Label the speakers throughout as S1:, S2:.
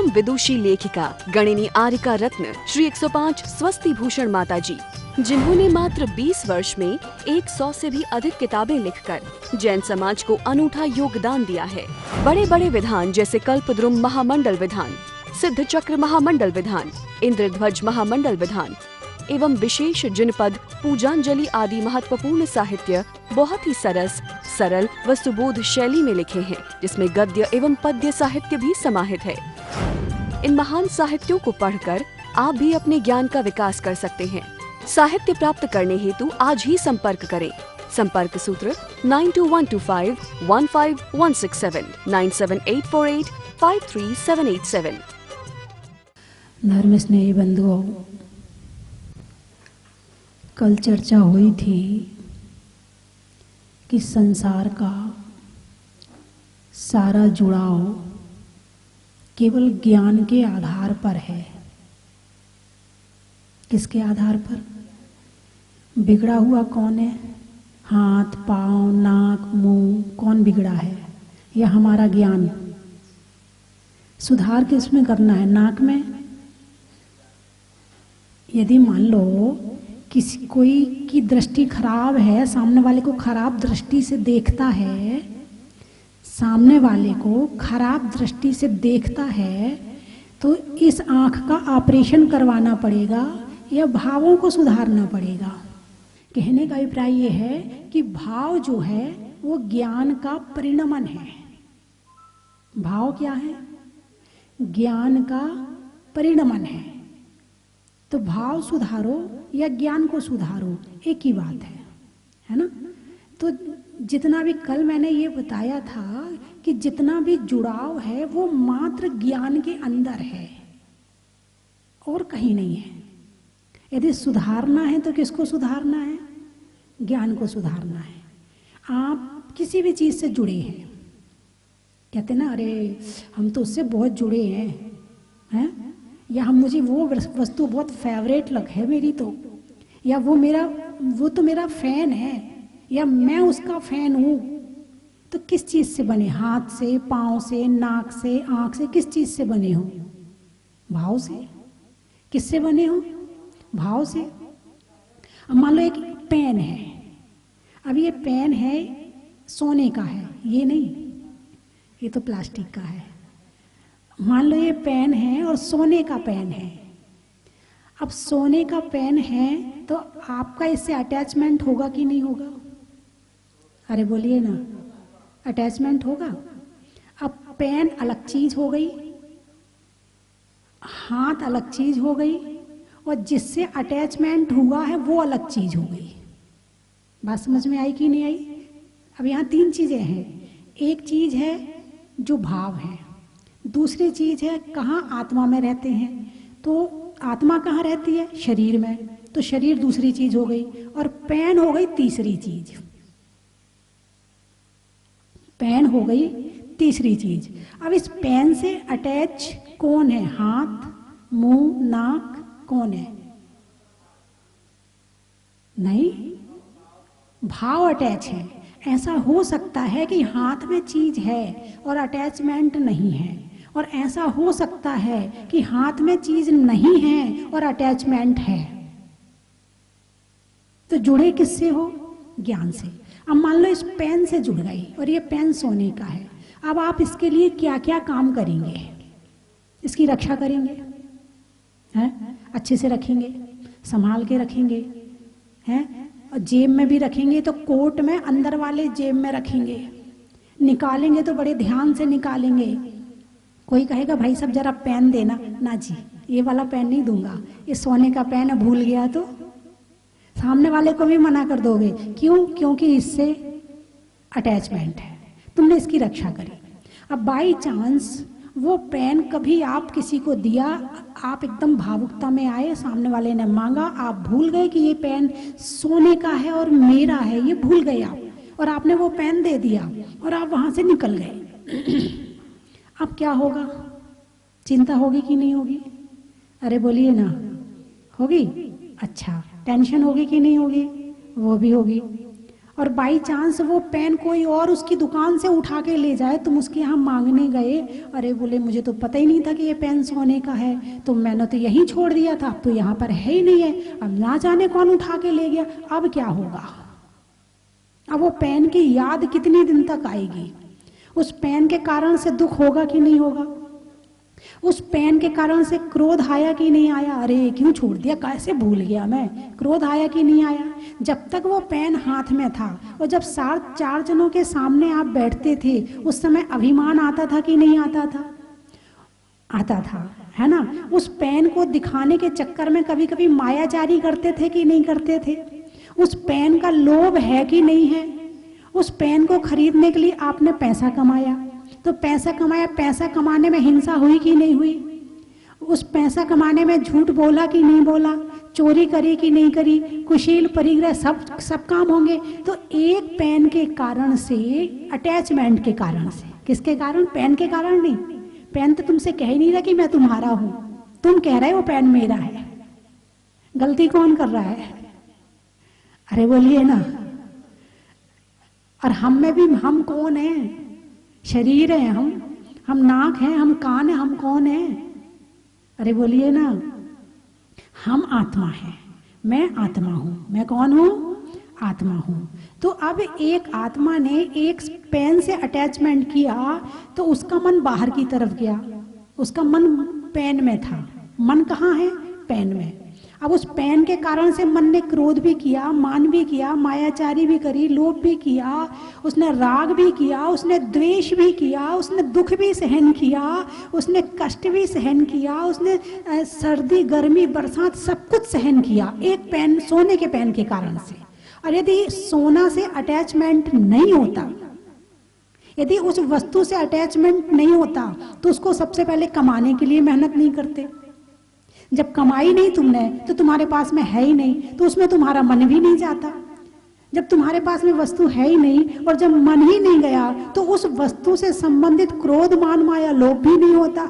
S1: परम विदुषी लेखिका गणिनी आरिका रत्न श्री 105 स्वस्ति भूषण माता जी, जिन्होंने मात्र 20 वर्ष में 100 से भी अधिक किताबें लिखकर जैन समाज को अनूठा योगदान दिया है। बड़े बड़े विधान जैसे कल्पद्रुम महामंडल विधान, सिद्ध चक्र महामंडल विधान, इंद्रध्वज महामंडल विधान एवं विशेष जिनपद, पूजांजलि आदि महत्वपूर्ण साहित्य बहुत ही सरस, सरल व सुबोध शैली में लिखे हैं, जिसमें गद्य एवं पद्य साहित्य भी समाहित है। इन महान साहित्यों को पढ़कर आप भी अपने ज्ञान का विकास कर सकते हैं। साहित्य प्राप्त करने हेतु आज ही संपर्क करें। संपर्क सूत्र 9212515167 97848533787।
S2: धर्म स्नेही बंधुओं, कल चर्चा हुई थी कि संसार का सारा जुड़ाव केवल ज्ञान के आधार पर है। किसके आधार पर? बिगड़ा हुआ कौन है? हाथ, पाँव, नाक, मुंह, कौन बिगड़ा है? या हमारा ज्ञान? सुधार किसमें करना है? नाक में? यदि मान लो किसी कोई की दृष्टि खराब है, सामने वाले को खराब दृष्टि से देखता है, सामने वाले को खराब दृष्टि से देखता है, तो इस आंख का ऑपरेशन करवाना पड़ेगा या भावों को सुधारना पड़ेगा? कहने का अभिप्राय ये है कि भाव जो है वो ज्ञान का परिणमन है। भाव क्या है? ज्ञान का परिणमन है। तो भाव सुधारो या ज्ञान को सुधारो, एक ही बात है ना? तो जितना भी कल मैंने ये बताया था कि जितना भी जुड़ाव है वो मात्र ज्ञान के अंदर है और कहीं नहीं है। यदि सुधारना है तो किसको सुधारना है? ज्ञान को सुधारना है। आप किसी भी चीज से जुड़े हैं, कहते ना, अरे हम तो उससे बहुत जुड़े हैं, या हम, मुझे वो वस्तु बहुत फेवरेट लग है मेरी, तो या वो तो मेरा फैन है, या मैं उसका फैन हूं। तो किस चीज से बने? हाथ से, पांव से, नाक से, आंख से? किस चीज से बने हो? भाव से। किससे बने हो? भाव से। अब मान लो एक पेन है, अब ये पेन है सोने का है, ये नहीं, ये तो प्लास्टिक का है। मान लो ये पेन है और सोने का पेन है। अब सोने का पेन है तो आपका इससे अटैचमेंट होगा कि नहीं होगा? अरे बोलिए ना, अटैचमेंट होगा। अब पेन अलग चीज हो गई, हाथ अलग चीज हो गई, और जिससे अटैचमेंट हुआ है वो अलग चीज हो गई। बात समझ में आई कि नहीं आई? अब यहाँ तीन चीजें हैं। एक चीज है जो भाव है, दूसरी चीज है कहाँ आत्मा में रहते हैं। तो आत्मा कहाँ रहती है? शरीर में। तो शरीर दूसरी चीज हो गई, और पेन हो गई तीसरी चीज। पेन हो गई तीसरी चीज। अब इस पेन से अटैच कौन है? हाथ, मुंह, नाक, कौन है? नहीं, भाव अटैच है। ऐसा हो सकता है कि हाथ में चीज है और अटैचमेंट नहीं है, और ऐसा हो सकता है कि हाथ में चीज नहीं है और अटैचमेंट है। तो जुड़े किससे हो? ज्ञान से। अब मान लो इस पेन से जुड़ गई और ये पेन सोने का है। अब आप इसके लिए क्या क्या काम करेंगे? इसकी रक्षा करेंगे, हैं? अच्छे से रखेंगे, संभाल के रखेंगे, हैं? और जेब में भी रखेंगे तो कोट में अंदर वाले जेब में रखेंगे। निकालेंगे तो बड़े ध्यान से निकालेंगे। कोई कहेगा भाई सब जरा पेन देना, ना जी ये वाला पेन नहीं दूंगा, ये सोने का पेन है, भूल गया तो सामने वाले को भी मना कर दोगे। क्यों? क्योंकि इससे अटैचमेंट है, तुमने इसकी रक्षा करी। अब बाई चांस वो पेन कभी आप किसी को दिया, आप एकदम भावुकता में आए, सामने वाले ने मांगा, आप भूल गए कि ये पेन सोने का है और मेरा है, ये भूल गए आप, और आपने वो पेन दे दिया और आप वहां से निकल गए। अब क्या होगा? चिंता होगी कि नहीं होगी? अरे बोलिए ना, होगी? अच्छा, टेंशन होगी कि नहीं होगी? वो भी होगी। और बाई चांस वो पेन कोई और उसकी दुकान से उठा के ले जाए, तुम उसके यहाँ मांगने गए, अरे बोले मुझे तो पता ही नहीं था कि ये पेन सोने का है, तो मैंने तो यहीं छोड़ दिया था, अब तो यहाँ पर है ही नहीं है, अब ना जाने कौन उठा के ले गया, अब क्या होगा? अब वो पेन की याद कितनी दिन तक आएगी? उस पेन के कारण से दुख होगा कि नहीं होगा? उस पेन के कारण से क्रोध आया कि नहीं आया? अरे क्यों छोड़ दिया, कैसे भूल गया मैं, क्रोध आया कि नहीं आया? जब तक वो पेन हाथ में था और जब 4 जनों के सामने आप बैठते थे, उस समय अभिमान आता था कि नहीं आता था? आता था, है ना? उस पेन को दिखाने के चक्कर में कभी कभी मायाजारी करते थे कि नहीं करते थे? उस पेन का लोभ है कि नहीं है? उस पेन को खरीदने के लिए आपने पैसा कमाया, तो पैसा कमाया, पैसा कमाने में हिंसा हुई कि नहीं हुई? उस पैसा कमाने में झूठ बोला कि नहीं बोला? चोरी करी कि नहीं करी? कुशील परिग्रह सब काम होंगे। तो एक पेन के कारण से, अटैचमेंट के कारण से, किसके कारण? पेन के कारण नहीं। पेन तो तुमसे कह ही नहीं रहा कि मैं तुम्हारा हूं, तुम कह रहे हो पेन मेरा है। गलती कौन कर रहा है? अरे बोलिए ना। और हम में भी हम कौन है? शरीर है हम नाक हैं, हम कान है, हम कौन है? अरे बोलिए ना। हम आत्मा हैं, मैं आत्मा हूं। मैं कौन हूं? आत्मा हूं। तो अब एक आत्मा ने एक पेन से अटैचमेंट किया, तो उसका मन बाहर की तरफ गया, उसका मन पेन में था। मन कहाँ है? पेन में। अब उस पेन के कारण से मन ने क्रोध भी किया, मान भी किया, मायाचारी भी करी, लोभ भी किया, उसने राग भी किया, उसने द्वेष भी किया, उसने दुख भी सहन किया, उसने कष्ट भी सहन किया, उसने सर्दी गर्मी बरसात सब कुछ सहन किया, एक पेन, सोने के पेन के कारण से। और यदि सोना से अटैचमेंट नहीं होता, यदि उस वस्तु से अटैचमेंट नहीं होता, तो उसको सबसे पहले कमाने के लिए मेहनत नहीं करते। जब कमाई नहीं तुमने, तो तुम्हारे पास में है ही नहीं, तो उसमें तुम्हारा मन भी नहीं जाता। जब तुम्हारे पास में वस्तु है ही नहीं और जब मन ही नहीं गया, तो उस वस्तु से संबंधित क्रोध मान माया लोभ भी नहीं होता।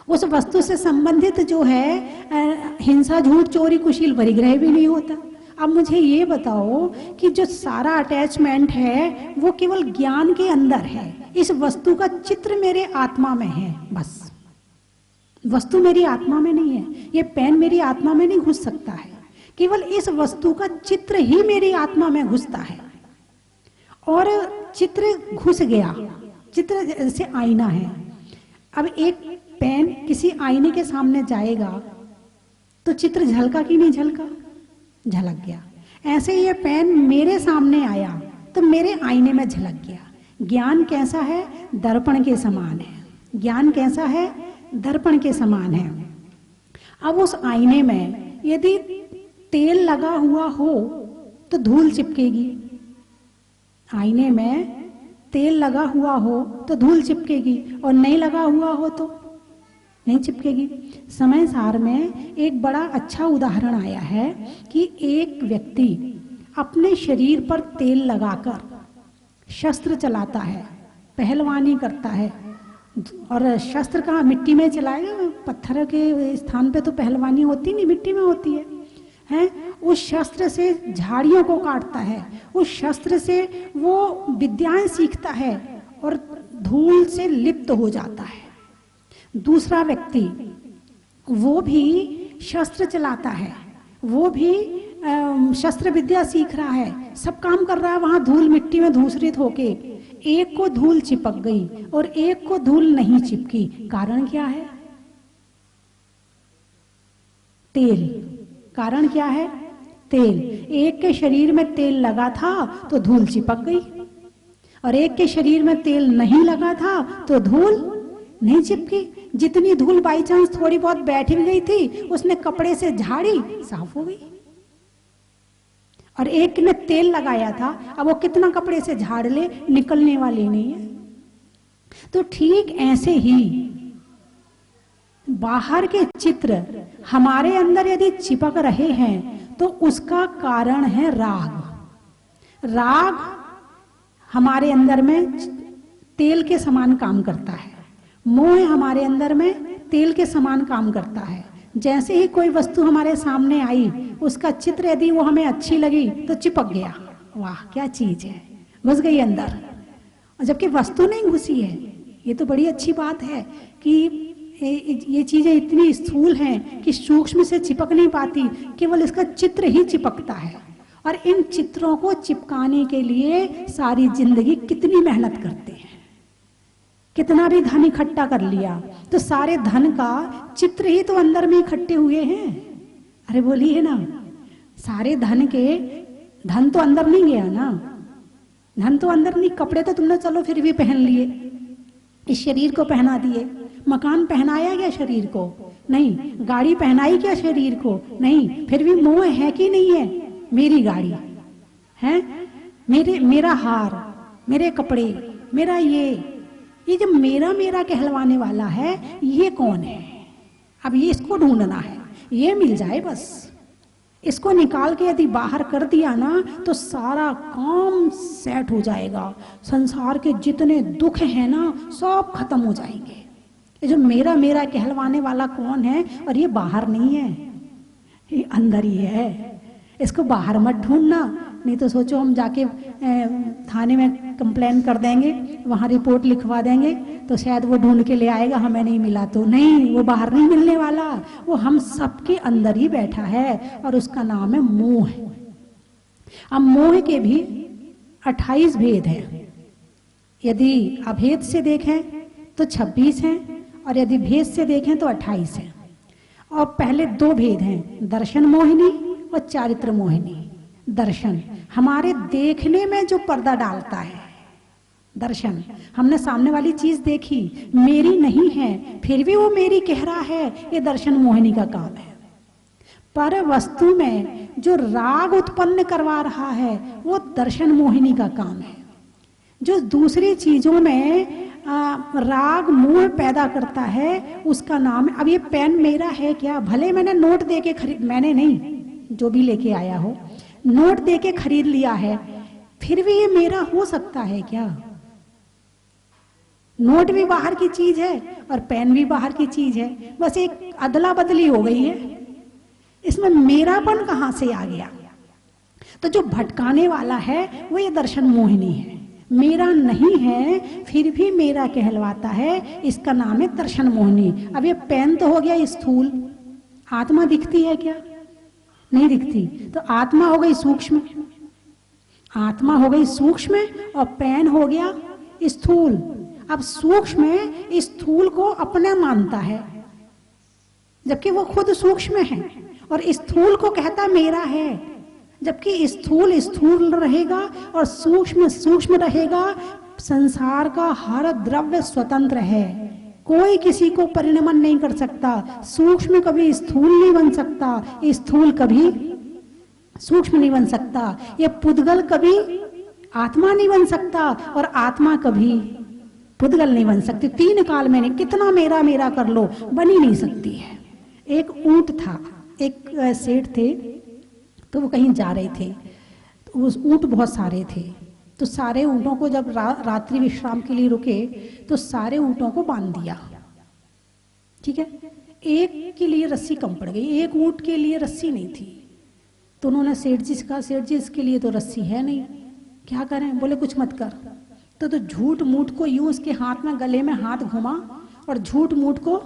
S2: उस वस्तु से संबंधित जो है हिंसा झूठ चोरी कुशील परिग्रह भी नहीं होता। अब मुझे ये बताओ कि जो सारा अटैचमेंट है वो केवल ज्ञान के अंदर है, इस वस्तु का चित्र मेरे आत्मा में है, बस। वस्तु मेरी आत्मा में नहीं है, ये पेन मेरी आत्मा में नहीं घुस सकता है, केवल इस वस्तु का चित्र ही मेरी आत्मा में घुसता है। और चित्र घुस गया, चित्र जैसे आईना है। अब एक पेन किसी आईने के सामने जाएगा तो चित्र झलका कि नहीं झलका? झलक गया। ऐसे ये पेन मेरे सामने आया तो मेरे आईने में झलक गया। ज्ञान कैसा है? दर्पण के समान है। ज्ञान कैसा है? दर्पण के समान है। अब उस आईने में यदि तेल लगा हुआ हो तो धूल चिपकेगी। आईने में तेल लगा हुआ हो तो धूल चिपकेगी, और नहीं लगा हुआ हो तो नहीं चिपकेगी। समय सार में एक बड़ा अच्छा उदाहरण आया है कि एक व्यक्ति अपने शरीर पर तेल लगाकर शस्त्र चलाता है, पहलवानी करता है। और शस्त्र कहाँ मिट्टी में चलाएगा? पत्थर के स्थान पे तो पहलवानी होती नहीं, मिट्टी में होती है? उस शस्त्र से झाड़ियों को काटता है, उस शस्त्र से वो विद्याएं सीखता है और धूल से लिप्त हो जाता है। दूसरा व्यक्ति वो भी शस्त्र चलाता है, वो भी शस्त्र विद्या सीख रहा है, सब काम कर रहा है, वहां धूल मिट्टी में धूसरित होके एक को धूल चिपक गई और एक को धूल नहीं चिपकी। कारण क्या है? तेल। कारण क्या है? तेल। एक के शरीर में तेल लगा था तो धूल चिपक गई, और एक के शरीर में तेल नहीं लगा था तो धूल नहीं चिपकी। जितनी धूल बाई चांस थोड़ी बहुत बैठ भी गई थी, उसने कपड़े से झाड़ी, साफ हो गई। और एक ने तेल लगाया था, अब वो कितना कपड़े से झाड़ ले, निकलने वाली नहीं है। तो ठीक ऐसे ही बाहर के चित्र हमारे अंदर यदि चिपक रहे हैं तो उसका कारण है राग। राग हमारे अंदर में तेल के समान काम करता है, मोह हमारे अंदर में तेल के समान काम करता है। जैसे ही कोई वस्तु हमारे सामने आई, उसका चित्र यदि वो हमें अच्छी लगी तो चिपक गया, वाह क्या चीज है, घुस गई अंदर, और जबकि वस्तु नहीं घुसी है। ये तो बड़ी अच्छी बात है कि ये चीजें इतनी स्थूल हैं कि सूक्ष्म से चिपक नहीं पाती, केवल इसका चित्र ही चिपकता है। और इन चित्रों को चिपकाने के लिए सारी जिंदगी कितनी मेहनत करते हैं, कितना भी धन इकट्ठा कर लिया तो सारे धन का चित्र ही तो अंदर में इकट्ठे हुए हैं। अरे बोलिए ना, सारे धन तो अंदर नहीं गया ना, धन तो अंदर नहीं। कपड़े तो तुमने चलो फिर भी पहन लिए, इस शरीर को पहना दिए। मकान पहनाया गया शरीर को? नहीं। गाड़ी पहनाई क्या शरीर को? नहीं। फिर भी मोह है कि नहीं है? मेरी गाड़ी है, मेरा हार, मेरे कपड़े, मेरा ये जो मेरा मेरा कहलवाने वाला है, ये कौन है? अब ये इसको ढूंढना है, ये मिल जाए बस। इसको निकाल के यदि बाहर कर दिया ना तो सारा काम सेट हो जाएगा। संसार के जितने दुख हैं ना सब खत्म हो जाएंगे। ये जो मेरा मेरा कहलवाने वाला कौन है? और ये बाहर नहीं है, ये अंदर ही है। इसको बाहर मत ढूंढना, नहीं तो सोचो हम जाके थाने में कंप्लेन कर देंगे, वहां रिपोर्ट लिखवा देंगे तो शायद वो ढूंढ के ले आएगा, हमें नहीं मिला तो। नहीं, वो बाहर नहीं मिलने वाला, वो हम सबके अंदर ही बैठा है और उसका नाम है मोह। अब मोह के भी 28 भेद हैं। यदि अभेद से देखें तो 26 हैं और यदि भेद से देखें तो 28 हैं। और पहले 2 भेद हैं, दर्शन मोहिनी और चारित्र मोहिनी। दर्शन हमारे देखने में जो पर्दा डालता है, दर्शन हमने सामने वाली चीज देखी, मेरी नहीं है फिर भी वो मेरी कह रहा है, ये दर्शन मोहिनी का काम है। पर वस्तु में जो राग उत्पन्न करवा रहा है वो दर्शन मोहिनी का काम है। जो दूसरी चीजों में राग मोह पैदा करता है उसका नाम है। अब ये पेन मेरा है क्या? भले मैंने नोट दे के खरीद, मैंने नहीं, जो भी लेके आया हो, नोट दे के खरीद लिया है, फिर भी ये मेरा हो सकता है क्या? नोट भी बाहर की चीज है और पेन भी बाहर की चीज है, बस एक अदला बदली हो गई है। इसमें मेरापन कहां से आ गया? तो जो भटकाने वाला है वो ये दर्शन मोहिनी है। मेरा नहीं है फिर भी मेरा कहलवाता है, इसका नाम है दर्शन मोहिनी। अब ये पेन तो हो गया स्थूल, आत्मा दिखती है क्या? नहीं दिखती। तो आत्मा हो गई सूक्ष्म, आत्मा हो गई सूक्ष्म और पेन हो गया स्थूल। अब सूक्ष्म स्थूल को अपना मानता है जबकि वो खुद सूक्ष्म है, और स्थूल को कहता मेरा है, जबकि स्थूल स्थूल रहेगा और सूक्ष्म सूक्ष्म रहेगा। संसार का हर द्रव्य स्वतंत्र है, कोई किसी को परिणमन नहीं कर सकता। सूक्ष्म कभी स्थूल नहीं बन सकता, स्थूल कभी सूक्ष्म नहीं बन सकता। ये पुद्गल कभी आत्मा नहीं बन सकता और आत्मा कभी पुद्गल नहीं बन सकती। 3 काल में नहीं, कितना मेरा मेरा कर लो, बन ही नहीं सकती है। एक ऊंट था, एक सेठ थे, तो वो कहीं जा रहे थे, तो उस ऊंट बहुत सारे थे, तो सारे ऊँटों को जब रात्रि विश्राम के लिए रुके तो सारे ऊँटों को बांध दिया। ठीक है, एक के लिए रस्सी कम पड़ गई, एक ऊँट के लिए रस्सी नहीं थी। तो उन्होंने सेठ जी से कहा, सेठ जी इसके लिए तो रस्सी है नहीं, क्या करें? बोले कुछ मत कर। तो झूठ मूठ को यूं उसके हाथ में, गले में हाथ घुमा और झूठ मूठ को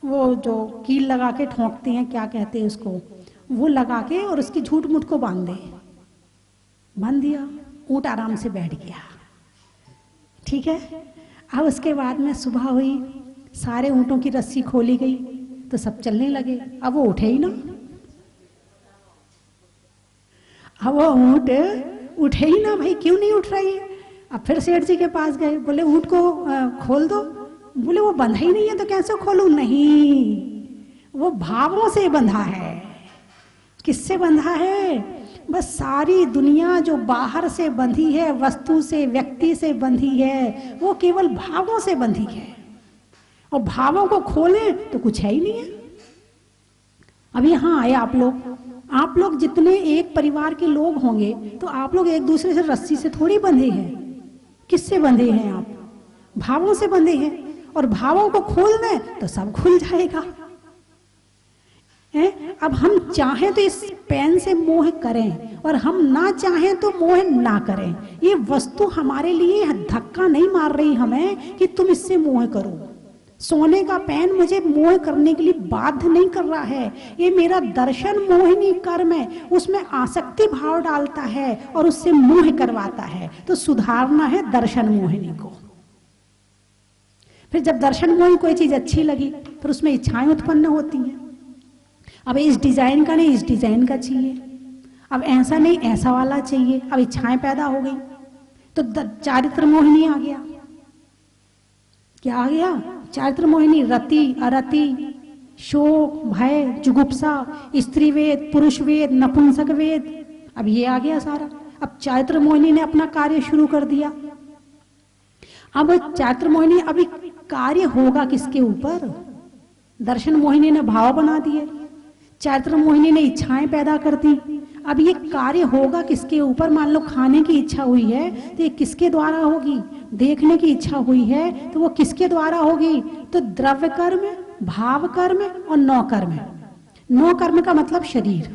S2: वो जो कील लगा के ठोंकते हैं, क्या कहते हैं उसको, वो लगा के और उसकी झूठ मूठ को बांध दिया। ऊँट आराम से बैठ गया। ठीक है, अब उसके बाद में सुबह हुई, सारे ऊँटों की रस्सी खोली गई तो सब चलने लगे। अब वो उठे ही ना, अब वो ऊँट उठे ही ना, भाई क्यों नहीं उठ रही है? अब फिर सेठ जी के पास गए, बोले ऊँट को खोल दो। बोले वो बंधा ही नहीं है तो कैसे खोलूं? नहीं, वो भावों से बंधा है। किससे बंधा है? बस सारी दुनिया जो बाहर से बंधी है, वस्तु से, व्यक्ति से बंधी है, वो केवल भावों से बंधी है। और भावों को खोलें तो कुछ है ही नहीं है। अब यहाँ आए आप लोग जितने एक परिवार के लोग होंगे तो आप लोग एक दूसरे से रस्सी से थोड़ी बंधे हैं। किससे बंधे हैं आप? भावों से बंधे हैं, और भावों को खोल दें तो सब खुल जाएगा। अब हम चाहें तो इस पेन से मोह करें और हम ना चाहें तो मोह ना करें। ये वस्तु हमारे लिए धक्का नहीं मार रही हमें कि तुम इससे मोह करो। सोने का पेन मुझे मोह करने के लिए बाध्य नहीं कर रहा है। ये मेरा दर्शन मोहिनी कर्म है, उसमें आसक्ति भाव डालता है और उससे मोह करवाता है। तो सुधारना है दर्शन मोहिनी को। फिर जब दर्शन मोहिनी कोई चीज अच्छी लगी, फिर उसमें इच्छाएं उत्पन्न होती हैं। अब इस डिजाइन का नहीं, इस डिजाइन का चाहिए, अब ऐसा नहीं ऐसा वाला चाहिए। अब इच्छाएं पैदा हो गई तो चारित्र मोहिनी आ गया। क्या आ गया? चारित्र मोहिनी। रति, अरति, शोक, भय, जुगुप्सा, स्त्री वेद, पुरुष वेद, नपुंसक वेद, अब ये आ गया सारा। अब चारित्र मोहिनी ने अपना कार्य शुरू कर दिया। अब चारित्र मोहिनी अभी कार्य होगा किसके ऊपर? दर्शन मोहिनी ने भाव बना दिए, चारित्र मोहिनी ने इच्छाएं पैदा कर दी। अब ये कार्य होगा किसके ऊपर? मान लो खाने की इच्छा हुई है तो ये किसके द्वारा होगी? देखने की इच्छा हुई है तो वो किसके द्वारा होगी? तो द्रव्य कर्म, भाव कर्म और नौ कर्म। नौ कर्म का मतलब शरीर।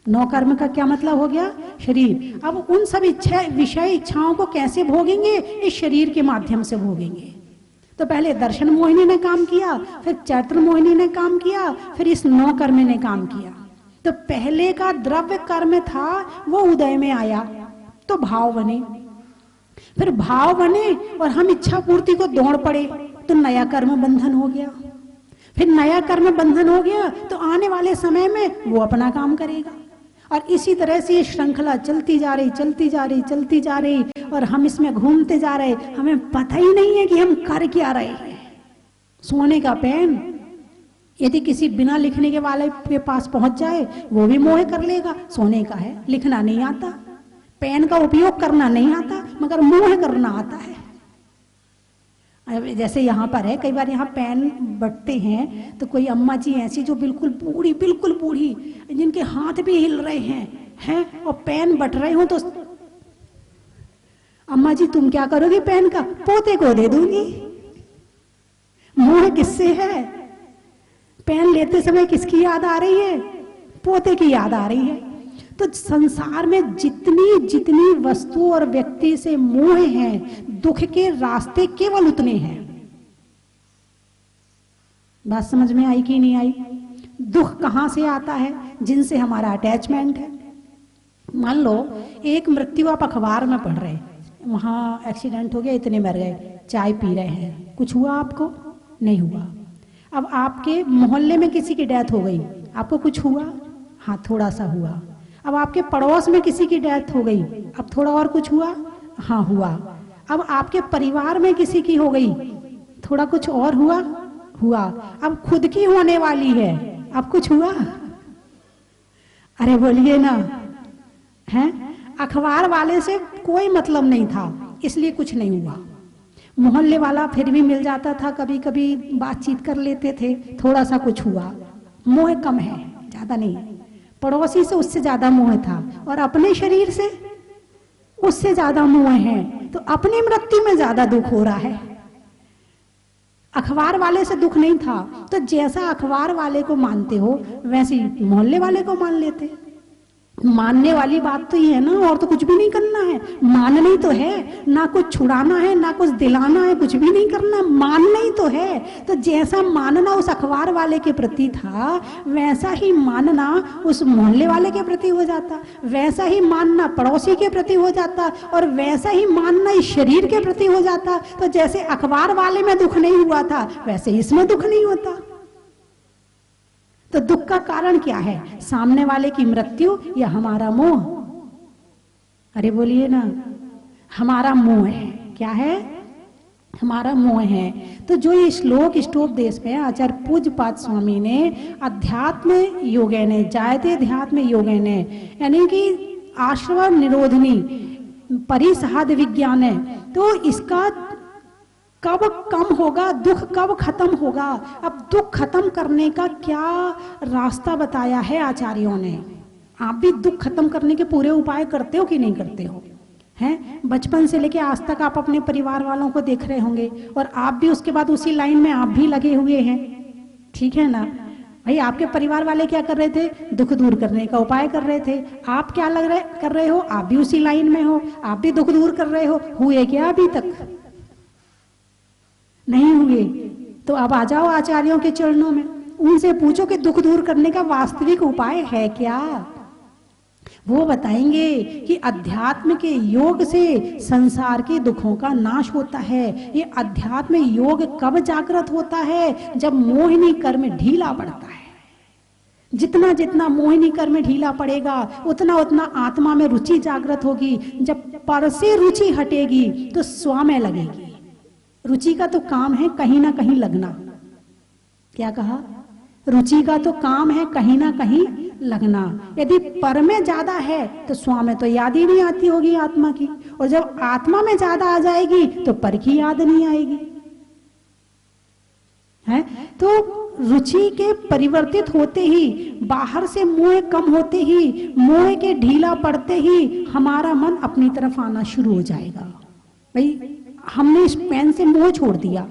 S2: नौ कर्म का क्या मतलब हो गया? शरीर। अब उन सब इच्छा विषय इच्छाओं को कैसे भोगेंगे? इस शरीर के माध्यम से भोगेंगे। तो पहले दर्शन मोहिनी ने काम किया, फिर चारित्र मोहिनी ने काम किया, फिर इस नौ कर्म ने काम किया। तो पहले का द्रव्य कर्म था वो उदय में आया तो भाव बने, फिर भाव बने और हम इच्छा पूर्ति को दौड़ पड़े तो नया कर्म बंधन हो गया। फिर नया कर्म बंधन हो गया तो आने वाले समय में वो अपना काम करेगा। और इसी तरह से ये श्रृंखला चलती जा रही, चलती जा रही, चलती जा रही, और हम इसमें घूमते जा रहे, हमें पता ही नहीं है कि हम कर क्या रहे हैं। सोने का पेन यदि किसी बिना लिखने के वाले के पास पहुंच जाए वो भी मोह कर लेगा, सोने का है, लिखना नहीं आता, पेन का उपयोग करना नहीं आता, मगर मोह करना आता है। जैसे यहाँ पर है, कई बार यहाँ पेन बटते हैं तो कोई अम्मा जी ऐसी जो बिल्कुल बूढ़ी, जिनके हाथ भी हिल रहे हैं और पेन बट रहे हो, तो अम्मा जी तुम क्या करोगी पेन का? पोते को दे दूंगी। मोह किससे है? पेन लेते समय किसकी याद आ रही है? पोते की याद आ रही है। तो संसार में जितनी वस्तु और व्यक्ति से मोह है, दुख के रास्ते केवल उतने हैं। बात समझ में आई कि नहीं आई? दुख कहां से आता है? जिनसे हमारा अटैचमेंट है। मान लो एक मृत्यु आप अखबार में पढ़ रहे, वहां एक्सीडेंट हो गया, इतने मर गए, चाय पी रहे हैं, कुछ हुआ आपको? नहीं हुआ। अब आपके मोहल्ले में किसी की डेथ हो गई, आपको कुछ हुआ? हाँ, थोड़ा सा हुआ। अब आपके पड़ोस में किसी की डेथ हो गई, अब थोड़ा और कुछ हुआ? हाँ, हुआ। अब आपके परिवार में किसी की हो गई, थोड़ा कुछ और हुआ? हुआ। अब खुद की होने वाली है, अब कुछ हुआ? अरे बोलिए ना, हैं? अखबार वाले से कोई मतलब नहीं था, इसलिए कुछ नहीं हुआ। मोहल्ले वाला फिर भी मिल जाता था, कभी कभी बातचीत कर लेते थे, थोड़ा सा कुछ हुआ। मोह कम है, ज्यादा नहीं। पड़ोसी से उससे ज्यादा मोह था, और अपने शरीर से उससे ज्यादा मोह है, तो अपनी मृत्यु में ज्यादा दुख हो रहा है। अखबार वाले से दुख नहीं था, तो जैसा अखबार वाले को मानते हो वैसे मोहल्ले वाले को मान लेते। मानने वाली बात तो ये है ना, और तो कुछ भी नहीं करना है, मानना ही तो है, ना कुछ छुड़ाना है ना कुछ दिलाना है, कुछ भी नहीं करना, मानना ही तो है। तो जैसा मानना उस अखबार वाले के प्रति था, वैसा ही मानना उस मोहल्ले वाले के प्रति हो जाता, वैसा ही मानना पड़ोसी के प्रति हो जाता, और वैसा ही मानना इस शरीर के प्रति हो जाता। तो जैसे अखबार वाले में दुख नहीं हुआ था, वैसे इसमें दुख नहीं होता। तो दुख का कारण क्या है? सामने वाले की मृत्यु या हमारा मोह? अरे बोलिए ना, हमारा मोह है। क्या है? हमारा मोह है। तो जो ये श्लोक स्टोपदेश में आचार्य पूज्यपाद स्वामी ने अध्यात्म योगेने, जायते अध्यात्म योगेने, यानी कि आश्रव निरोधनी परिसाध विज्ञान है, तो इसका कब कम होगा, दुख कब खत्म होगा? अब दुख खत्म करने का क्या रास्ता बताया है आचार्यों ने? आप भी दुख खत्म करने के पूरे उपाय करते हो कि नहीं करते हो? हैं? बचपन से लेके आज तक आप अपने परिवार वालों को देख रहे होंगे, और आप भी उसके बाद उसी लाइन में आप भी लगे हुए हैं, ठीक है ना? भाई आपके परिवार वाले क्या कर रहे थे? दुख दूर करने का उपाय कर रहे थे। आप क्या कर रहे हो? आप भी उसी लाइन में हो, आप भी दुख दूर कर रहे हो। हुए क्या अभी तक? नहीं हुए। तो अब आ जाओ आचार्यों के चरणों में, उनसे पूछो कि दुख दूर करने का वास्तविक उपाय है क्या। वो बताएंगे कि अध्यात्म के योग से संसार के दुखों का नाश होता है। ये अध्यात्म योग कब जागृत होता है? जब मोहिनी कर्म ढीला पड़ता है। जितना जितना मोहिनी कर्म ढीला पड़ेगा उतना उतना आत्मा में रुचि जागृत होगी। जब पर से रुचि हटेगी तो स्व में लगेगी। रुचि का तो काम है कहीं ना कहीं लगना। क्या कहा? रुचि का तो काम है कहीं ना कहीं लगना। यदि पर में ज्यादा है तो स्व में तो याद ही नहीं आती होगी आत्मा की, और जब आत्मा में ज्यादा आ जाएगी तो पर की याद नहीं आएगी। है तो रुचि के परिवर्तित होते ही, बाहर से मोह कम होते ही, मोह के ढीला पड़ते ही हमारा मन अपनी तरफ आना शुरू हो जाएगा। भाई हमने इस पेन से मोह छोड़ दिया,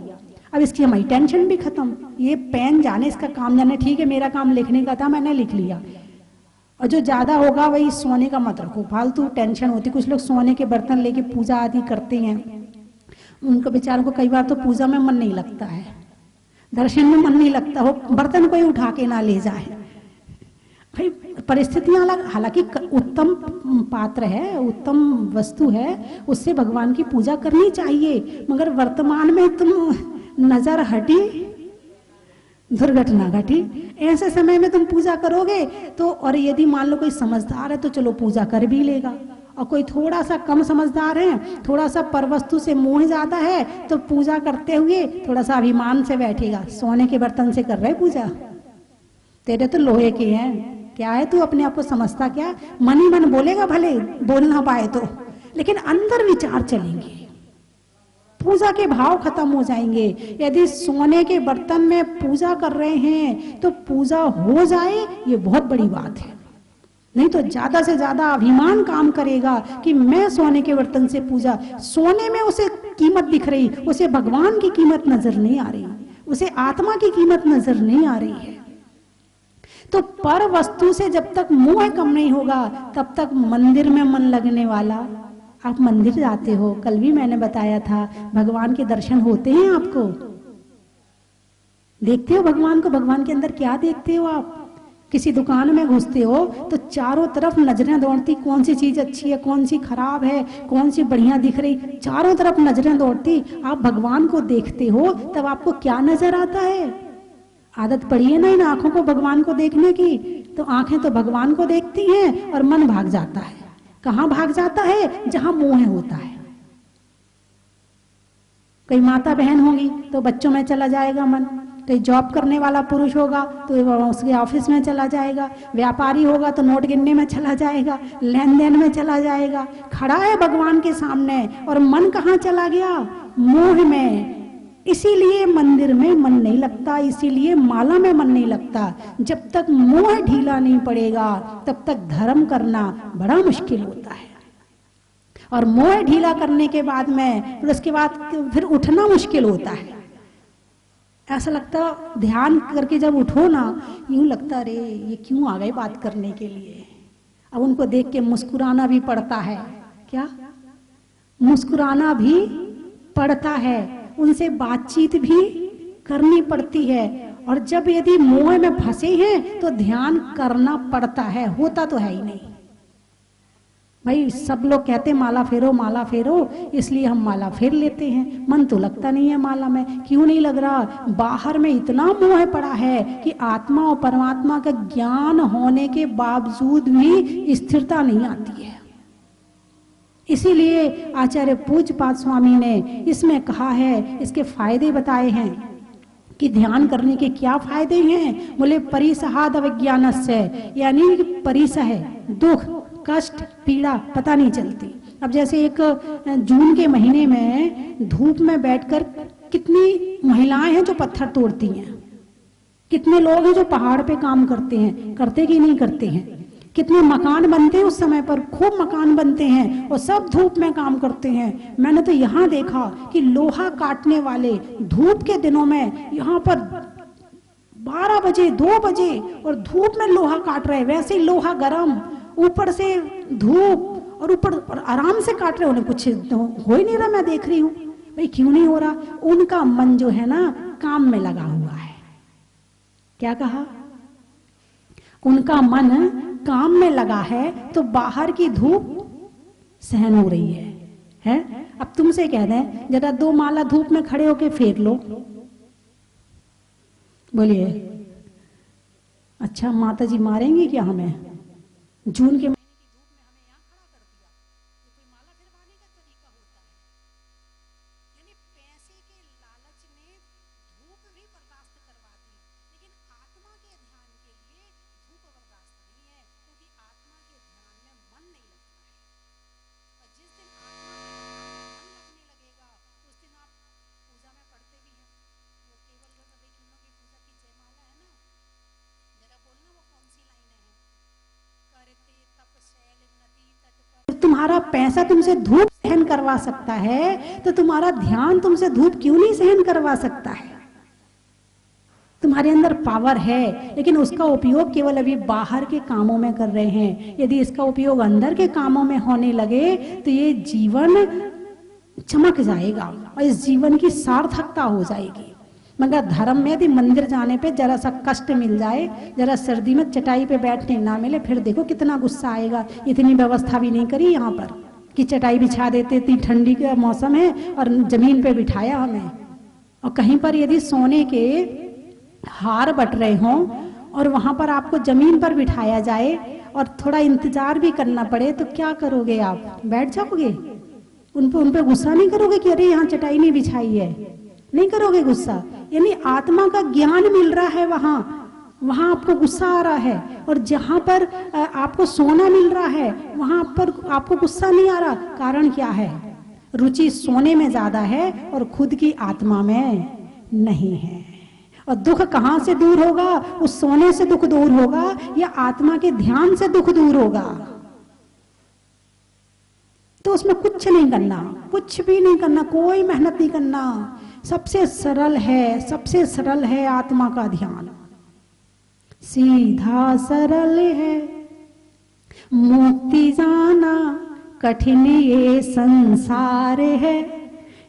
S2: अब इसकी हमारी टेंशन भी खत्म। ये पेन जाने, इसका काम जाने, ठीक है मेरा काम लिखने का था मैंने लिख लिया। और जो ज्यादा होगा वही सोने का मत रखो, फालतू टेंशन होती। कुछ लोग सोने के बर्तन लेके पूजा आदि करते हैं, उनको बेचारों को कई बार तो पूजा में मन नहीं लगता है, दर्शन में मन नहीं लगता हो, बर्तन कोई उठा के ना ले जाए। भाई परिस्थितियां अलग, हालांकि उत्तम पात्र है, उत्तम वस्तु है, उससे भगवान की पूजा करनी चाहिए, मगर वर्तमान में तुम नजर हटी दुर्घटना घटी, ऐसे समय में तुम पूजा करोगे तो, और यदि मान लो कोई समझदार है तो चलो पूजा कर भी लेगा, और कोई थोड़ा सा कम समझदार है, थोड़ा सा परवस्तु से मोह ज्यादा है, तो पूजा करते हुए थोड़ा सा अभिमान से बैठेगा। सोने के बर्तन से कर रहे पूजा, तेरे तो लोहे के हैं, क्या है तू अपने आप को समझता क्या? मन ही मन बोलेगा, भले बोल ना पाए तो, लेकिन अंदर विचार चलेंगे, पूजा के भाव खत्म हो जाएंगे। यदि सोने के बर्तन में पूजा कर रहे हैं तो पूजा हो जाए, ये बहुत बड़ी बात है। नहीं तो ज्यादा से ज्यादा अभिमान काम करेगा कि मैं सोने के बर्तन से पूजा, सोने में उसे कीमत दिख रही, उसे भगवान की कीमत नजर नहीं आ रही, उसे आत्मा की कीमत नजर नहीं आ रही है। तो पर वस्तु से जब तक मोह कम नहीं होगा तब तक मंदिर में मन लगने वाला। आप मंदिर जाते हो, कल भी मैंने बताया था, भगवान के दर्शन होते हैं आपको? देखते हो भगवान को? भगवान के अंदर क्या देखते हो आप? किसी दुकान में घुसते हो तो चारों तरफ नजरें दौड़ती, कौन सी चीज अच्छी है, कौन सी खराब है, कौन सी बढ़िया दिख रही, चारों तरफ नजरें दौड़ती। आप भगवान को देखते हो तब आपको क्या नजर आता है? आदत पड़ी है ना इन आंखों को भगवान को देखने की, तो आंखें तो भगवान को देखती हैं और मन भाग जाता है। कहां भाग जाता है? जहां मोह होता है। कोई माता बहन होगी तो बच्चों में चला जाएगा मन, कोई जॉब करने वाला पुरुष होगा तो उसके ऑफिस में चला जाएगा, व्यापारी होगा तो नोट गिनने में चला जाएगा, लेन देन में चला जाएगा। खड़ा है भगवान के सामने और मन कहाँ चला गया? मोह में। इसीलिए मंदिर में मन नहीं लगता, इसीलिए माला में मन नहीं लगता। जब तक मोह ढीला नहीं पड़ेगा तब तक धर्म करना बड़ा मुश्किल होता है, और मोह ढीला करने के बाद में फिर उसके बाद फिर उठना मुश्किल होता है। ऐसा लगता, ध्यान करके जब उठो ना, यूं लगता अरे ये क्यों आ गए बात करने के लिए। अब उनको देख के मुस्कुराना भी पड़ता है। क्या? मुस्कुराना भी पड़ता है, उनसे बातचीत भी करनी पड़ती है। और जब यदि मोह में फंसे हैं तो ध्यान करना पड़ता है, होता तो है ही नहीं। भाई सब लोग कहते माला फेरो, इसलिए हम माला फेर लेते हैं। मन तो लगता नहीं है माला में। क्यों नहीं लग रहा? बाहर में इतना मोह पड़ा है कि आत्मा और परमात्मा का ज्ञान होने के बावजूद भी स्थिरता नहीं आती है। इसीलिए आचार्य पूज्यपाद स्वामी ने इसमें कहा है, इसके फायदे बताए हैं कि ध्यान करने के क्या फायदे हैं। बोले परिसहाद अविज्ञानस्य, यानी परिसह दुख कष्ट पीड़ा पता नहीं चलती। अब जैसे एक जून के महीने में धूप में बैठकर कितनी महिलाएं हैं जो पत्थर तोड़ती हैं, कितने लोग हैं जो पहाड़ पे काम करते हैं, करते कि नहीं करते हैं, कितने मकान बनते हैं उस समय पर, खूब मकान बनते हैं और सब धूप में काम करते हैं। मैंने तो यहाँ देखा कि लोहा काटने वाले धूप के दिनों में यहाँ पर 12 बजे 2 बजे और धूप में लोहा काट रहे, वैसे ही लोहा गरम, ऊपर से धूप और ऊपर और आराम से काट रहे, उन्हें कुछ हो ही नहीं रहा। मैं देख रही हूँ भाई क्यों नहीं हो रहा, उनका मन जो है ना काम में लगा हुआ है। क्या कहा? उनका मन काम में लगा है तो बाहर की धूप सहन हो रही है? अब तुमसे कह दें जरा 2 माला धूप में खड़े होके फेर लो, बोलिए अच्छा माता जी मारेंगी क्या हमें? जून के तुम्हारा पैसा तुमसे धूप सहन करवा सकता है तो तुम्हारा ध्यान तुमसे धूप क्यों नहीं सहन करवा सकता है? तुम्हारे अंदर पावर है, लेकिन उसका उपयोग केवल अभी बाहर के कामों में कर रहे हैं। यदि इसका उपयोग अंदर के कामों में होने लगे तो ये जीवन चमक जाएगा और इस जीवन की सार्थकता हो जाएगी। मगर धर्म में यदि मंदिर जाने पे जरा सा कष्ट मिल जाए, जरा सर्दी में चटाई पे बैठने ना मिले, फिर देखो कितना गुस्सा आएगा। इतनी व्यवस्था भी नहीं करी यहाँ पर कि चटाई बिछा देते, इतनी ठंडी का मौसम है और जमीन पे बिठाया हमें। और कहीं पर यदि सोने के हार बट रहे हों और वहां पर आपको जमीन पर बिठाया जाए और थोड़ा इंतजार भी करना पड़े तो क्या करोगे आप? बैठ जाओगे? उन पे गुस्सा नहीं करोगे कि अरे यहाँ चटाई नहीं बिछाई है? नहीं करोगे गुस्सा। यानी आत्मा का ज्ञान मिल रहा है, वहां आपको गुस्सा आ रहा है, और जहां पर आपको सोना मिल रहा है वहां पर आपको गुस्सा नहीं आ रहा। कारण क्या है? रुचि सोने में ज्यादा है और खुद की आत्मा में नहीं है। और दुख कहां से दूर होगा? उस सोने से दुख दूर होगा या आत्मा के ध्यान से दुख दूर होगा? तो उसमें कुछ नहीं करना, कुछ भी नहीं करना, कोई मेहनत नहीं करना। सबसे सरल है आत्मा का ध्यान, सीधा सरल है। मुक्ति जाना कठिन ये संसार है,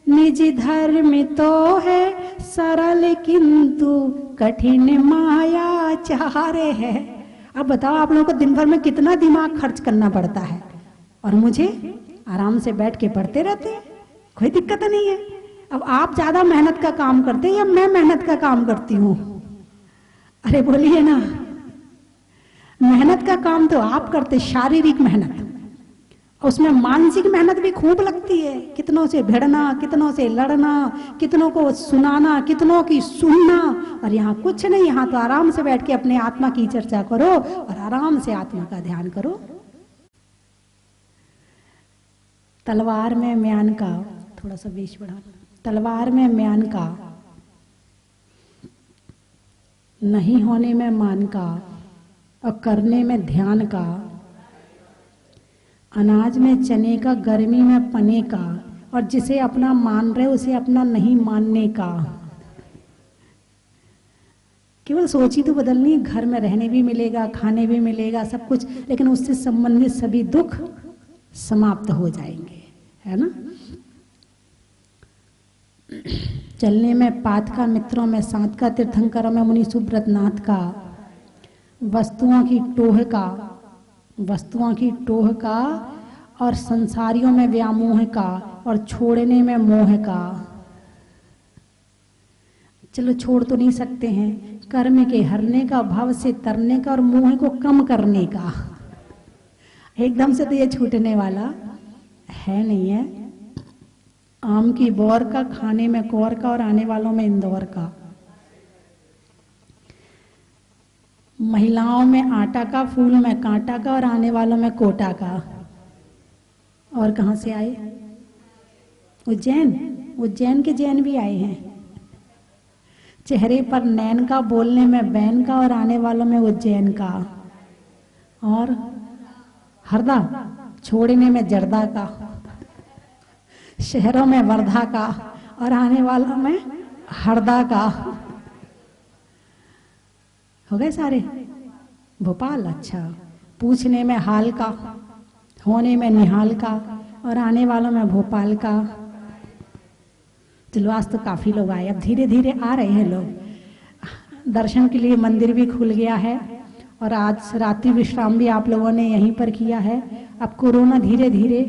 S2: निज धर्म तो है सरल किंतु कठिन मायाचार है। अब बताओ आप लोगों को दिन भर में कितना दिमाग खर्च करना पड़ता है, और मुझे आराम से बैठ के पढ़ते रहते हैं, कोई दिक्कत नहीं है। अब आप ज्यादा मेहनत का काम करते हैं या मैं मेहनत का काम करती हूँ? अरे बोलिए ना। मेहनत का काम तो आप करते, शारीरिक मेहनत, उसमें मानसिक मेहनत भी खूब लगती है। कितनों से भिड़ना, कितनों से लड़ना, कितनों को सुनाना, कितनों की सुनना, और यहाँ कुछ नहीं। यहाँ तो आराम से बैठ के अपने आत्मा की चर्चा करो और आराम से आत्मा का ध्यान करो। तलवार में म्यान का, थोड़ा सा वेश बढ़ा, तलवार में म्यान का, नहीं होने में मान का और करने में ध्यान का, अनाज में चने का, गर्मी में पने का, और जिसे अपना मान रहे उसे अपना नहीं मानने का। केवल सोच ही तो बदलनी है। घर में रहने भी मिलेगा, खाने भी मिलेगा, सब कुछ, लेकिन उससे संबंधित सभी दुख समाप्त हो जाएंगे, है ना। चलने में पात का, मित्रों में साथ का, तीर्थंकरों में मुनि सुब्रत नाथ का, वस्तुओं की टोह का, और संसारियों में व्यामोह का, और छोड़ने में मोह का। चलो छोड़ तो नहीं सकते हैं, कर्म के हरने का, भाव से तरने का, और मोह को कम करने का। एकदम से तो ये छूटने वाला है नहीं है। आम की बौर का, खाने में कौर का, और आने वालों में इंदौर का। महिलाओं में आटा का, फूल में कांटा का, और आने वालों में कोटा का। और कहां से आए? उज्जैन के जैन भी आए हैं। चेहरे पर नैन का, बोलने में बैन का, और आने वालों में उज्जैन का। और हरदा, छोड़ने में जर्दा का, शहरों में वर्धा का, और आने वालों में हरदा का। हो गए सारे? भोपाल, अच्छा। पूछने में हाल का, होने में निहाल का, और आने वालों में भोपाल का। चलो आज तो काफी लोग आए, अब धीरे धीरे आ रहे हैं लोग। दर्शन के लिए मंदिर भी खुल गया है और आज रात्रि विश्राम भी आप लोगों ने यहीं पर किया है। अब कोरोना धीरे धीरे,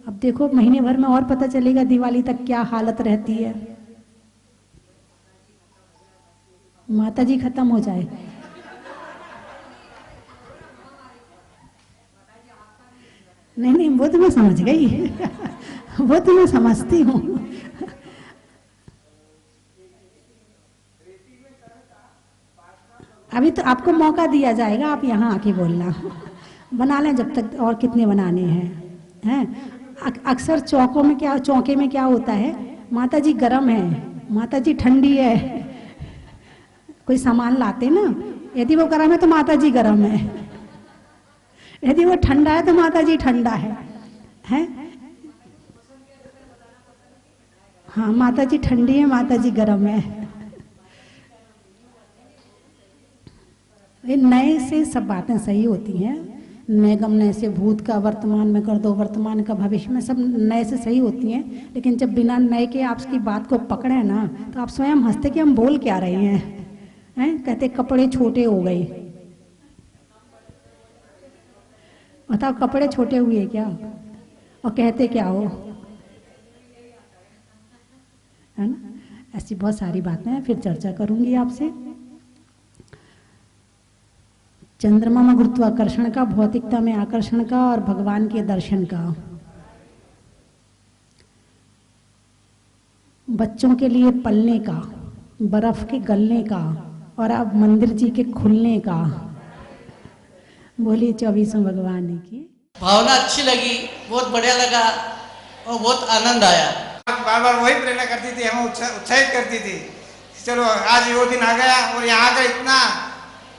S2: अब देखो महीने भर में और पता चलेगा दिवाली तक क्या हालत रहती है। माता जी खत्म हो जाए, नहीं नहीं वो तो मैं समझ गई वो तो मैं समझती हूँ। अभी तो आपको मौका दिया जाएगा, आप यहाँ आके बोलना। बना लें जब तक, और कितने बनाने हैं। अक्सर चौकों में क्या, चौके में क्या होता है, माता जी गर्म है, माता जी ठंडी है। कोई सामान लाते ना, यदि वो गर्म है तो माता जी गर्म है, यदि वो ठंडा है तो माता जी ठंडा है। हाँ, माता जी ठंडी है, माता जी गर्म है। ये नए से सब बातें सही होती हैं। नए गम नए से, भूत का वर्तमान में कर दो, वर्तमान का भविष्य में, सब नए से सही होती हैं। लेकिन जब बिना नए के आप उसकी बात को पकड़े ना, तो आप स्वयं हंसते कि हम बोल क्या रहे हैं। कहते कपड़े छोटे हो गए, बताओ कपड़े छोटे हुए क्या, और कहते क्या हो, है ना। ऐसी बहुत सारी बातें हैं, फिर चर्चा करूंगी आपसे। चंद्रमा में गुरुत्वाकर्षण का, भौतिकता में आकर्षण का, और भगवान के दर्शन का। बच्चों के लिए पलने का, बर्फ के गलने का, और अब मंदिर जी के खुलने का। बोलिए 24वें भगवान की।
S3: भावना अच्छी लगी, बहुत बढ़िया लगा और बहुत आनंद आया।
S4: बार बार वही प्रेरणा करती थी, हमें उत्साहित करती थी। चलो आज वो दिन आ गया और यहाँ आकर इतना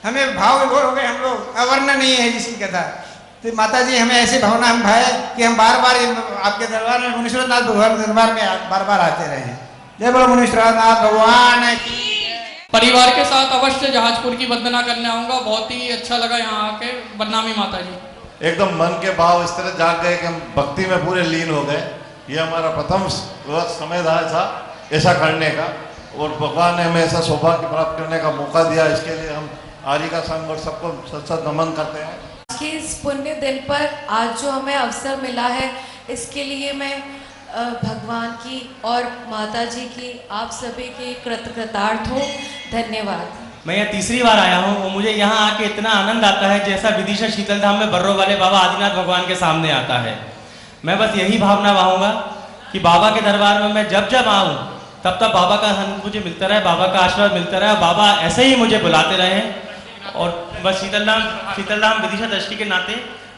S4: हमें भाव विभोर हो गए हम लोग, अवर्ण नहीं है जिसकी कथा। तो माता जी हमें ऐसी भावना हम भाए कि हम बार बार आपके दरबार में, मुनीश्वरनाथ भगवान के दरबार में बार बार आते रहे। जय बोलो मुनीश्वरनाथ भगवान की।
S5: परिवार के साथ अवश्य जहाजपुर की वंदना करने आऊंगा। बहुत ही अच्छा लगा यहाँ आके। बदनामी माता जी,
S6: एकदम मन के भाव इस तरह जाग गए कि हम भक्ति में पूरे लीन हो गए। ये हमारा प्रथम समय था ऐसा करने का, और भगवान ने हमें ऐसा सौभाग्य प्राप्त करने का मौका दिया। इसके लिए हम आर्य का संघ और सबको सत सत नमन करते हैं।
S7: आज के इस पुण्य दिन पर आज जो हमें अवसर मिला है, इसके लिए मैं भगवान की और माता जी की, आप सभी की कृतकृतार्थ हूँ। धन्यवाद।
S8: मैं यहाँ तीसरी बार आया हूँ और मुझे यहाँ आके इतना आनंद आता है जैसा विदिशा शीतल धाम में बर्रो वाले बाबा आदिनाथ भगवान के सामने आता है। मैं बस यही भावना वाहूंगा कि बाबा के दरबार में मैं जब जब आऊँ तब तब बाबा का मुझे मिलता रहे, बाबा का आशीर्वाद मिलता रहे, बाबा ऐसे ही मुझे बुलाते रहे। और बस शीतल धाम विदिशा दृष्टि के नाते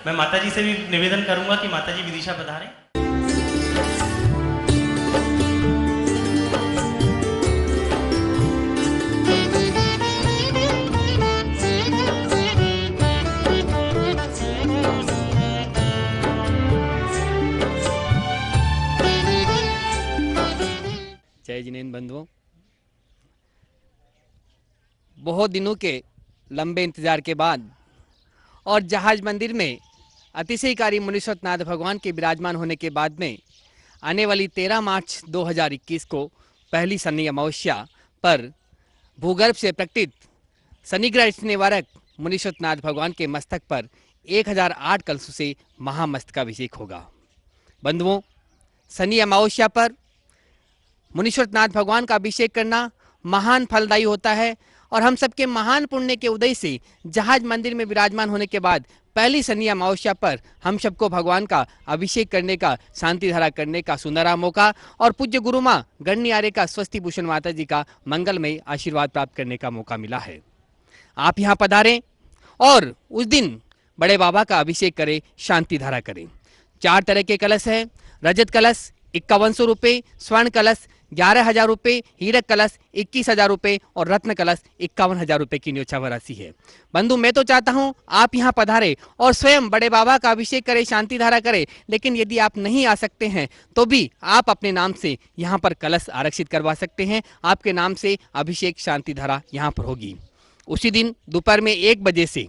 S8: मैं माता जी से भी निवेदन करूंगा कि माता जी विदिशा पधारें।
S9: जय जिनेंद्र बंधुओं, बहुत दिनों के लंबे इंतजार के बाद और जहाज मंदिर में अतिशयकारी मुनीश्वरनाथ भगवान के विराजमान होने के बाद में आने वाली 13 मार्च 2021 को पहली शनि अमावस्या पर भूगर्भ से प्रकटित शनिग्रह निवारक मुनीश्वरनाथ भगवान के मस्तक पर 1008 कलशों से महामस्तकाभिषेक होगा। बंधुओं, शनि अमावस्या पर मुनीश्वरनाथ भगवान का अभिषेक करना महान फलदायी होता है और हम सबके महान पुण्य के उदय से जहाज मंदिर में विराजमान होने के बाद पहली शनि अमावस्या पर हम सबको भगवान का अभिषेक करने का, शांति धारा करने का सुनहरा मौका और पूज्य गुरु माँ गणनी आर्य का स्वस्ति भूषण माता जी का मंगलमय आशीर्वाद प्राप्त करने का मौका मिला है। आप यहाँ पधारें और उस दिन बड़े बाबा का अभिषेक करें, शांति धारा करें। 4 तरह के कलश हैं। रजत कलश 5100 रुपये, स्वर्ण कलश 11,000 रुपये, हीरक कलश 21,000 रुपये और रत्न कलश 51,000 रुपये की न्योछावर राशि है। बंधु, मैं तो चाहता हूं आप यहां पधारें और स्वयं बड़े बाबा का अभिषेक करें, शांति धारा करें। लेकिन यदि आप नहीं आ सकते हैं तो भी आप अपने नाम से यहां पर कलश आरक्षित करवा सकते हैं। आपके नाम से अभिषेक शांति धारा यहां पर होगी। उसी दिन दोपहर में 1 बजे से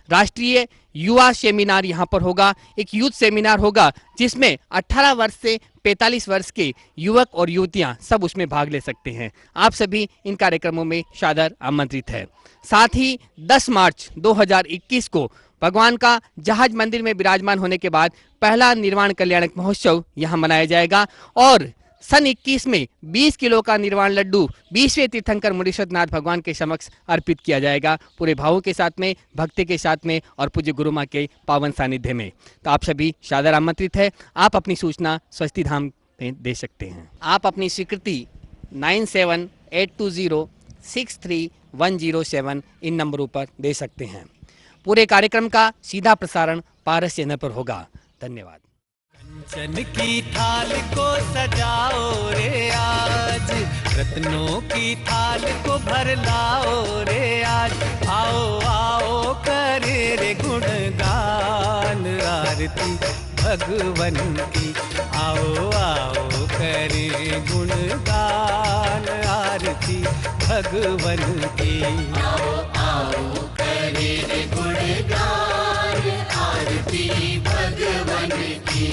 S9: राष्ट्रीय युवा सेमिनार यहाँ पर होगा। एक यूथ सेमिनार होगा जिसमें 18 वर्ष से 45 वर्ष के युवक और युवतियां सब उसमें भाग ले सकते हैं। आप सभी इन कार्यक्रमों में सादर आमंत्रित है। साथ ही 10 मार्च 2021 को भगवान का जहाज मंदिर में विराजमान होने के बाद पहला निर्वाण कल्याणक महोत्सव यहाँ मनाया जाएगा और सन 21 में 20 किलो का निर्वाण लड्डू 20वें तीर्थंकर मुनीश्वर नाथ भगवान के समक्ष अर्पित किया जाएगा, पूरे भावों के साथ में, भक्ति के साथ में और पूज्य गुरु माँ के पावन सानिध्य में। तो आप सभी सादर आमंत्रित है। आप अपनी सूचना स्वस्ति धाम में दे सकते हैं। आप अपनी स्वीकृति 9782063107 इन नंबरों पर दे सकते हैं। पूरे कार्यक्रम का सीधा प्रसारण पारस चैनल पर होगा। धन्यवाद।
S10: कंचन की थाल को सजाओ रे आज, रत्नों की थाल को भर लाओ रे आज। आओ आओ करे रे गुणगान आरती भगवन की। आओ आओ करे गुणगान आरती भगवन की। आओ आओ करे रे गुणगान आरती भगवन की।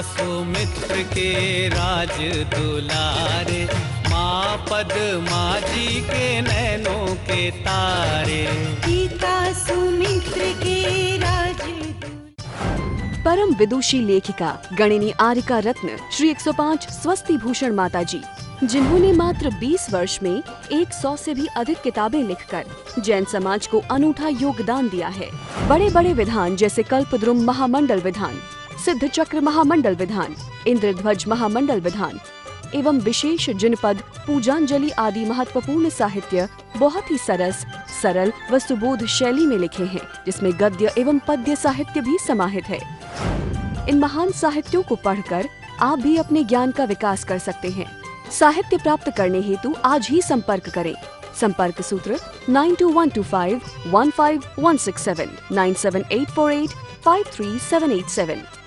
S10: सुमित्र के राज दुलारे, माँ पद्मा जी के नैनों के तारे। पिता सुमित्र के राज।
S1: परम विदुषी लेखिका गणिनी आरिका रत्न श्री 105 स्वस्ति भूषण माता जी, जिन्होंने मात्र 20 वर्ष में 100 से भी अधिक किताबें लिखकर जैन समाज को अनूठा योगदान दिया है। बड़े बड़े विधान जैसे कल्पद्रुम महामंडल विधान, सिद्ध चक्र महामंडल विधान, इंद्रध्वज महामंडल विधान एवं विशेष जिनपद, पूजांजलि आदि महत्वपूर्ण साहित्य बहुत ही सरल व सुबोध शैली में लिखे हैं, जिसमें गद्य एवं पद्य साहित्य भी समाहित है। इन महान साहित्यों को पढ़कर आप भी अपने ज्ञान का विकास कर सकते हैं। साहित्य प्राप्त करने हेतु आज ही संपर्क करें। संपर्क सूत्र 9212515167 978485387